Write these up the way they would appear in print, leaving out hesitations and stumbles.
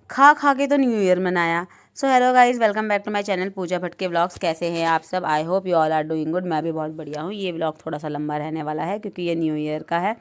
खा खा के तो न्यू ईयर मनाया। So hello guys, welcome back to my channel Pooja Bhatt vlogs. कैसे हैं आप सब? I hope you all are doing good. मैं भी बहुत बढ़िया हूँ। ये व्लॉग थोड़ा सा लंबा रहने वाला है क्योंकि ये न्यू ईयर का है।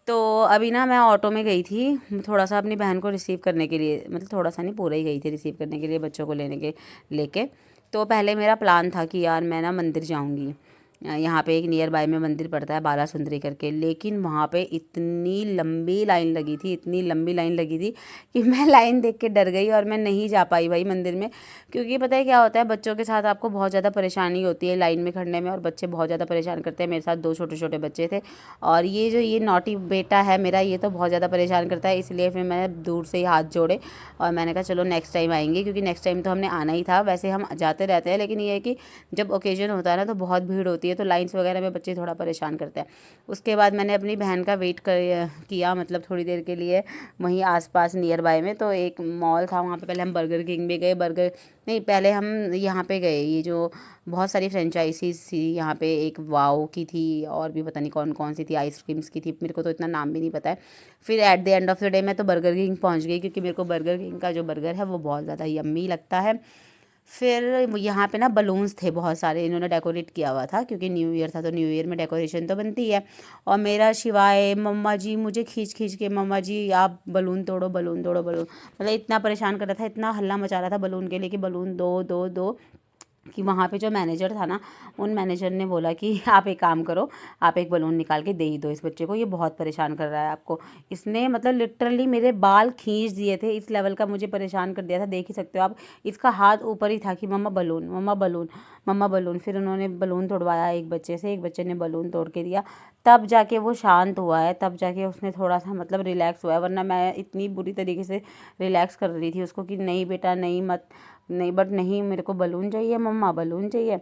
तो अभी ना मैं ऑटो में गई थी थोड़ा सा अपनी बहन को रिसीव करने के लिए, मतलब थोड़ा सा नहीं, पूरा ही गई थी रिसीव करने के लिए, बच्चों को लेके। तो पहले मेरा प्लान था कि यार मैं ना मंदिर जाऊँगी। यहाँ पे एक नियर बाय में मंदिर पड़ता है बाला सुंदरी करके, लेकिन वहाँ पे इतनी लंबी लाइन लगी थी, इतनी लंबी लाइन लगी थी कि मैं लाइन देख के डर गई और मैं नहीं जा पाई भाई मंदिर में। क्योंकि पता है क्या होता है, बच्चों के साथ आपको बहुत ज़्यादा परेशानी होती है लाइन में खड़ने में, और बच्चे बहुत ज़्यादा परेशान करते हैं। मेरे साथ दो छोटे छोटे बच्चे थे, और ये नॉटी बेटा है मेरा, ये तो बहुत ज़्यादा परेशान करता है। इसलिए फिर मैंने दूर से ही हाथ जोड़े और मैंने कहा चलो नेक्स्ट टाइम आएंगे, क्योंकि नेक्स्ट टाइम तो हमने आना ही था। वैसे हम जाते रहते हैं, लेकिन ये है कि जब ओकेजन होता है ना तो बहुत भीड़ होती है, तो लाइन्स वगैरह में बच्चे थोड़ा परेशान करते हैं। उसके बाद मैंने अपनी बहन का वेट किया, मतलब थोड़ी देर के लिए वहीं आसपास नियर बाय में। तो एक मॉल था, वहाँ पे पहले हम बर्गर किंग भी गए। बर्गर नहीं, पहले हम यहाँ पे गए, ये जो बहुत सारी फ्रेंचाइजीज थी यहाँ पे, एक वाओ की थी और भी पता नहीं कौन कौन सी थी, आइसक्रीम्स की थी, मेरे को तो इतना नाम भी नहीं पता है। फिर at the end of the day मैं तो बर्गर किंग पहुँच गई, क्योंकि मेरे को बर्गर किंग का जो बर्गर है वो बहुत ज़्यादा यम्मी लगता है। फिर यहाँ पे ना बलून्स थे बहुत सारे, इन्होंने डेकोरेट किया हुआ था क्योंकि न्यू ईयर था, तो न्यू ईयर में डेकोरेशन तो बनती है। और मेरा शिवाय मम्मा जी मुझे खींच खींच के, मम्मा जी आप बलून तोड़ो, बलून तोड़ो, बलून, मतलब इतना परेशान कर रहा था, इतना हल्ला मचा रहा था बलून के लिए कि बलून दो दो दो, कि वहाँ पे जो मैनेजर था ना, उन मैनेजर ने बोला कि आप एक काम करो, आप एक बलून निकाल के दे ही दो इस बच्चे को, ये बहुत परेशान कर रहा है आपको। इसने मतलब लिटरली मेरे बाल खींच दिए थे, इस लेवल का मुझे परेशान कर दिया था, देख ही सकते हो आप। इसका हाथ ऊपर ही था कि मम्मा बलून, मम्मा बलून, मम्मा बलून। फिर उन्होंने बलून तोड़वाया एक बच्चे से, एक बच्चे ने बलून तोड़ के दिया, तब जाके वो शांत हुआ है, तब जाके उसने थोड़ा सा मतलब रिलैक्स हुआ है। वरना मैं इतनी बुरी तरीके से रिलैक्स कर रही थी उसको कि नहीं बेटा नहीं, मत, नहीं, बट नहीं, मेरे को बलून चाहिए मम्मा, बलून चाहिए।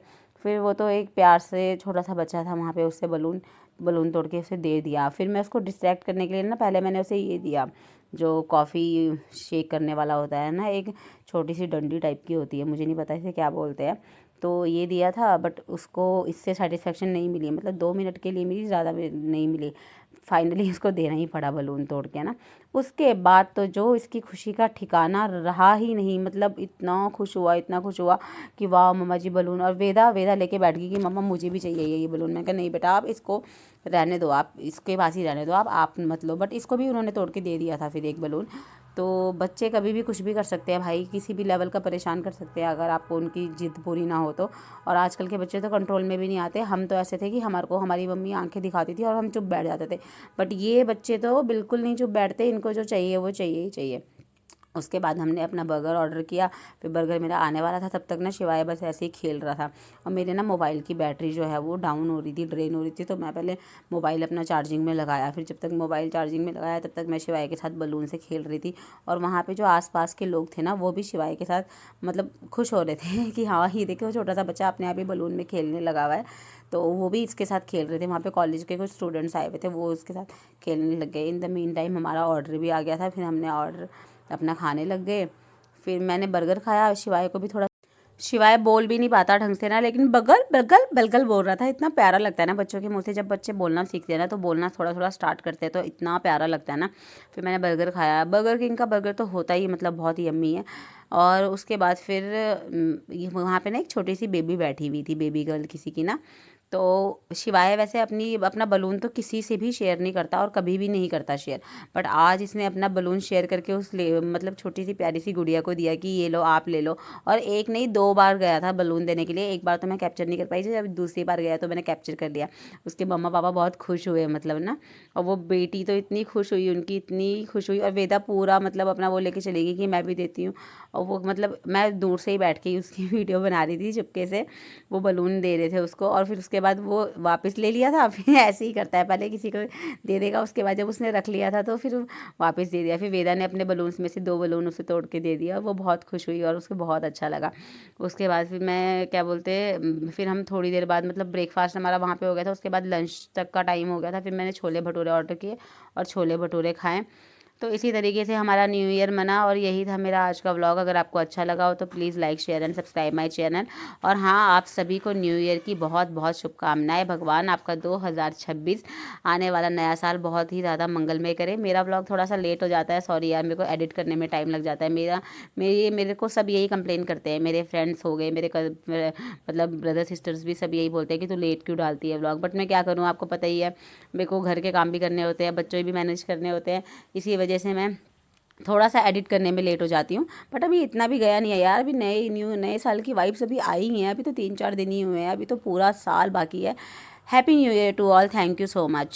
फिर वो तो एक प्यार से छोटा सा बच्चा था वहाँ पे, उससे बलून बलून तोड़ के उसे दे दिया। फिर मैं उसको डिस्ट्रैक्ट करने के लिए ना, पहले मैंने उसे ये दिया, जो कॉफ़ी शेक करने वाला होता है ना, एक छोटी सी डंडी टाइप की होती है, मुझे नहीं पता इसे क्या बोलते हैं। तो ये दिया था, बट उसको इससे सेटिस्फेक्शन नहीं मिली, मतलब 2 मिनट के लिए मिली, ज़्यादा नहीं मिली। फाइनली उसको देना ही पड़ा बलून तोड़ के ना। उसके बाद तो जो इसकी खुशी का ठिकाना रहा ही नहीं, मतलब इतना खुश हुआ, इतना खुश हुआ कि वाह मम्मा जी बलून। और वेदा वेदा लेके बैठ गई कि मम्मा मुझे भी चाहिए ये बलून। मैं कहा नहीं बेटा, आप इसको रहने दो, आप इसके पास ही रहने दो, आप मत लो। बट इसको भी उन्होंने तोड़ के दे दिया था फिर एक बलून। तो बच्चे कभी भी कुछ भी कर सकते हैं भाई, किसी भी लेवल का परेशान कर सकते हैं अगर आपको उनकी जिद पूरी ना हो तो। और आजकल के बच्चे तो कंट्रोल में भी नहीं आते। हम तो ऐसे थे कि हमारे को हमारी मम्मी आंखें दिखाती थी और हम चुप बैठ जाते थे, बट ये बच्चे तो बिल्कुल नहीं चुप बैठते, इनको जो चाहिए वो चाहिए ही चाहिए। उसके बाद हमने अपना बर्गर ऑर्डर किया। फिर बर्गर मेरा आने वाला था, तब तक ना शिवाय बस ऐसे ही खेल रहा था। और मेरे ना मोबाइल की बैटरी जो है वो डाउन हो रही थी, ड्रेन हो रही थी। तो मैं पहले मोबाइल अपना चार्जिंग में लगाया, फिर जब तक मोबाइल चार्जिंग में लगाया तब तक मैं शिवाय के साथ बलून से खेल रही थी। और वहाँ पे जो आसपास के लोग थे ना, वो भी शिवाय के साथ मतलब खुश हो रहे थे कि हाँ ये देखो छोटा सा बच्चा अपने आप ही बलून में खेलने लगा हुआ है। तो वो भी इसके साथ खेल रहे थे। वहाँ पे कॉलेज के कुछ स्टूडेंट्स आए हुए थे, वो उसके साथ खेलने लग गए। इन द मीन टाइम हमारा ऑर्डर भी आ गया था, फिर हमने ऑर्डर अपना खाने लग गए। फिर मैंने बर्गर खाया, शिवाय को भी थोड़ा, शिवाय बोल भी नहीं पाता ढंग से ना, लेकिन बगल बगल बलगल बोल रहा था। इतना प्यारा लगता है ना बच्चों के मुंह से, जब बच्चे बोलना सीखते हैं ना तो बोलना थोड़ा थोड़ा स्टार्ट करते हैं, तो इतना प्यारा लगता है ना। फिर मैंने बर्गर खाया। बर्गर किंग का बर्गर तो होता ही मतलब बहुत ही यम्मी है। और उसके बाद फिर वहाँ पे ना एक छोटी सी बेबी बैठी हुई थी, बेबी गर्ल किसी की ना। तो शिवाय वैसे अपना बलून तो किसी से भी शेयर नहीं करता और कभी भी नहीं करता शेयर, बट आज इसने अपना बलून शेयर करके मतलब छोटी सी प्यारी सी गुड़िया को दिया कि ये लो आप ले लो। और एक नहीं 2 बार गया था बलून देने के लिए। एक बार तो मैं कैप्चर नहीं कर पाई, जब दूसरी बार गया तो मैंने कैप्चर कर लिया। उसके मम्मा पापा बहुत खुश हुए मतलब ना। और वो बेटी तो इतनी खुश हुई, उनकी इतनी खुश हुई। और वेदा पूरा मतलब अपना वो लेके चली गई कि मैं भी देती हूँ। और वो मतलब मैं दूर से ही बैठ के उसकी वीडियो बना रही थी चुपके से, वो बलून दे रहे थे उसको। और फिर उसके बाद वो वापस ले लिया था। फिर ऐसे ही करता है, पहले किसी को दे देगा, उसके बाद जब उसने रख लिया था तो फिर वापस दे दिया। फिर वेदा ने अपने बलून्स में से 2 बलून उसे तोड़ के दे दिया, वो बहुत खुश हुई और उसको बहुत अच्छा लगा। उसके बाद फिर मैं क्या बोलते, फिर हम थोड़ी देर बाद मतलब ब्रेकफास्ट हमारा वहाँ पे हो गया था, उसके बाद लंच तक का टाइम हो गया था। फिर मैंने छोले भटूरे ऑर्डर किए और छोले भटूरे खाए। तो इसी तरीके से हमारा न्यू ईयर मना और यही था मेरा आज का व्लॉग। अगर आपको अच्छा लगा हो तो please like share and subscribe my channel. और हाँ, आप सभी को न्यू ईयर की बहुत बहुत शुभकामनाएं। भगवान आपका 2026 आने वाला नया साल बहुत ही ज़्यादा मंगलमय करे। मेरा व्लॉग थोड़ा सा लेट हो जाता है, सॉरी यार, मेरे को एडिट करने में टाइम लग जाता है। मेरे को सब यही कंप्लेन करते हैं, मेरे फ्रेंड्स हो गए, मतलब ब्रदर सिस्टर्स भी सब यही बोलते हैं कि तू लेट क्यों डालती है व्लॉग। बट मैं क्या करूँ, आपको पता ही है, मेरे को घर के काम भी करने होते हैं, बच्चों भी मैनेज करने होते हैं, इसी वजह से मैं थोड़ा सा एडिट करने में लेट हो जाती हूँ। बट अभी इतना भी गया नहीं है यार, अभी नए साल की वाइब्स अभी आई ही हैं, अभी तो 3-4 दिन ही हुए हैं, अभी तो पूरा साल बाकी है। Happy new year to all, thank you so much.